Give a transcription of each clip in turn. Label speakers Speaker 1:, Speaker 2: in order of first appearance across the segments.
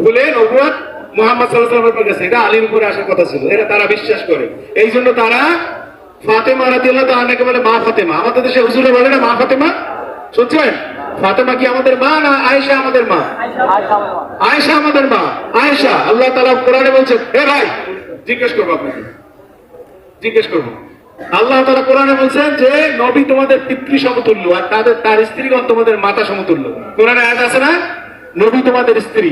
Speaker 1: ভুলে নবুয়ত মুহাম্মদ সাল্লাল্লাহু আলাইহি ওয়াসাল্লামের কাছে, এটা আলীর উপরে আসার কথা ছিল, এটা তারা বিশ্বাস করে। এই জন্য তারা ফাতেমা রাদিয়াল্লাহু তাআলাকে বলে মা ফাতেমা। আমাদের দেশে হুজুরে বলে না মা ফাতেমা, শুনছেন? ফাতেমা কি আমাদের মা না আয়েশা আমাদের মা? আয়েশা আমাদের মা। আয়েশা আল্লাহ তাআলা কোরআনে বলছেন, এ ভাই জিজ্ঞেস করবো আপনাকে, জিজ্ঞেস করবো। আল্লাহ তাআলা কোরআনে বলছেন যে নবী তোমাদের পিতৃ সমতুল্য আর তার স্ত্রীগণ তোমাদের মাতা সমতুল্য। কোরআনে আয়াত আছে না, নবী তোমাদের স্ত্রী,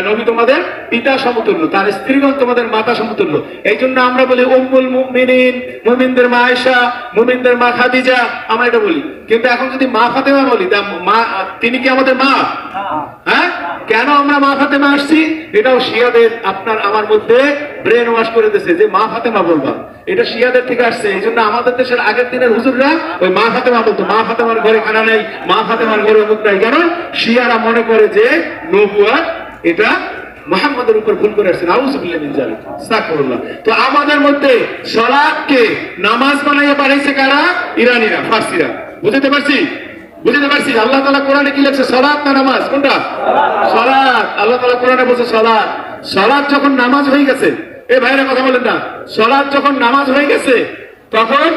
Speaker 1: নবী তোমাদের পিতা সমতুল্য, তার স্ত্রীগণ তোমাদের মাতা সমতুল্য। এই জন্য আমরা বলি উম্মুল মুমিনিন, মুমিনদের মা আয়েশা, মুমিনদের মা খাদিজা, আমরা এটা বলি। কিন্তু এখন যদি মা ফাতেমা বলি, মা তিনি কি আমাদের মা? হ্যাঁ, কেন আমরা মা ফাতেমা আসছি? এটাও শিয়াদের আপনার আমার মধ্যে ব্রেন ওয়াশ করে দিয়েছে যে মা ফাতেমা বলবা, এটা শিয়াদের থেকে আসছে। এই জন্য আমাদের দেশের আগের দিনের হুজুররা ওই মা ফাতেমা বলতো, মা ফাতেমার ঘরে খানা নেই, মা ফাতেমার ঘরে অমুক নাই। কেন? শিয়ারা মনে করে যে নবুয়ত এটা মুহাম্মদের উপর ভুল করে আসছেন। আউযুবিল্লাহি মিন যালিক, আস্তাগফিরুল্লাহ। তো আমাদের মধ্যে সালাতকে নামাজ বানাইয়া পাঠাইছে কারা? ইরানীরা, ফার্সিরা। বুঝতে পারছি? বুঝতে পারছি? আল্লাহ তাআলা কোরআনে কি লিখছে? সালাত না নামাজ? কোনটা? সালাত। আল্লাহ তাআলা কোরআনে বলছে সালাত। সালাত যখন নামাজ হয়ে গেছে, এই ভাইরা কথা বলেন না, সালাত যখন নামাজ হয়ে গেছে তখন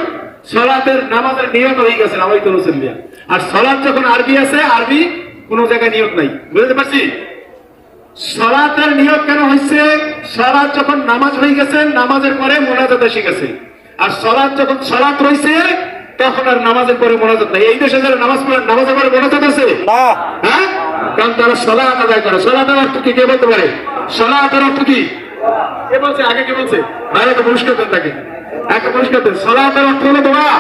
Speaker 1: সালাতের নামাজের নিয়ত হয়ে গেছে নাওয়াইতুল মুসাল্লিয়া। আর সালাত যখন আরবি আছে, আরবি কোনো জায়গায় নিয়ত নাই। বুঝতে পারছি? সালাতের নিয়ত কেন হয়েছে? সালাত যখন নামাজ হয়ে গেছে, নামাজের পরে মোনাজাত এসে গেছে। আর সালাত যখন সালাত রয়েছে তখন আর নামাজের পরে মোনাজাত নাই। এই দেশে যারা নামাজ পড়ে, নামাজের পরে মোনাজাত আছে? হ্যাঁ, কারণ তারা সালাত আদায় করে। সালাতের অর্থ কি কে বলতে পারে? সালাতের অর্থ কি কে বলছে? আগে কে বলছে? বাইরে তো পুরস্কার দেন তাকে, একটা পুরস্কার দেন। সালাতের অর্থ হলো দোয়া।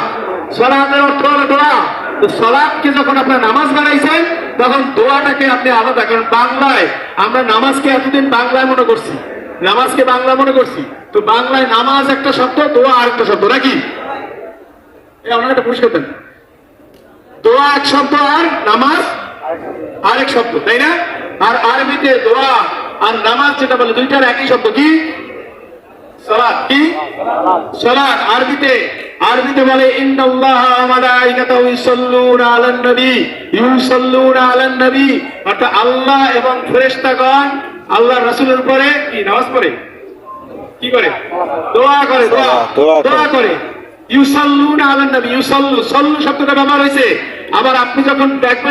Speaker 1: সালাতের অর্থ হলো দোয়া। তো সালাতকে যখন আপনার নামাজ বানাইছেন তখন দোয়াটাকে আপনি আলাদা করেন। বাংলায় আমরা নামাজকে এতদিন বাংলায় মনে করছি, নামাজকে বাংলা মনে করছি। তো বাংলায় নামাজ একটা শব্দ, দোয়া আর একটা শব্দ, নাকি? আপনার একটা পুরস্কার দেন। দোয়া এক শব্দ আর নামাজ আরেক শব্দ, তাই না? আর আরবিতে দোয়া আর নামাজ যেটা বলে দুইটার একই শব্দ, কি? সালাত। কি? সালাত। আরবিতে বলে ইন্নাল্লাহা ওয়া মালাইকাতাহু ইউসাল্লুনা আলান নবী, ইউসাল্লুনা আলান নবী, অর্থাৎ আল্লাহ এবং ফেরেশতাগণ আল্লাহর রাসূলের উপরে কি নামাজ পড়ে, কি করে? দোয়া করে। দোয়া করে। ইউসাল্লুনা আলান নবী, ইউসাল্লু, সাল্লু শব্দটা ব্যবহার হয়েছে। আবার আপনি যখন দেখবেন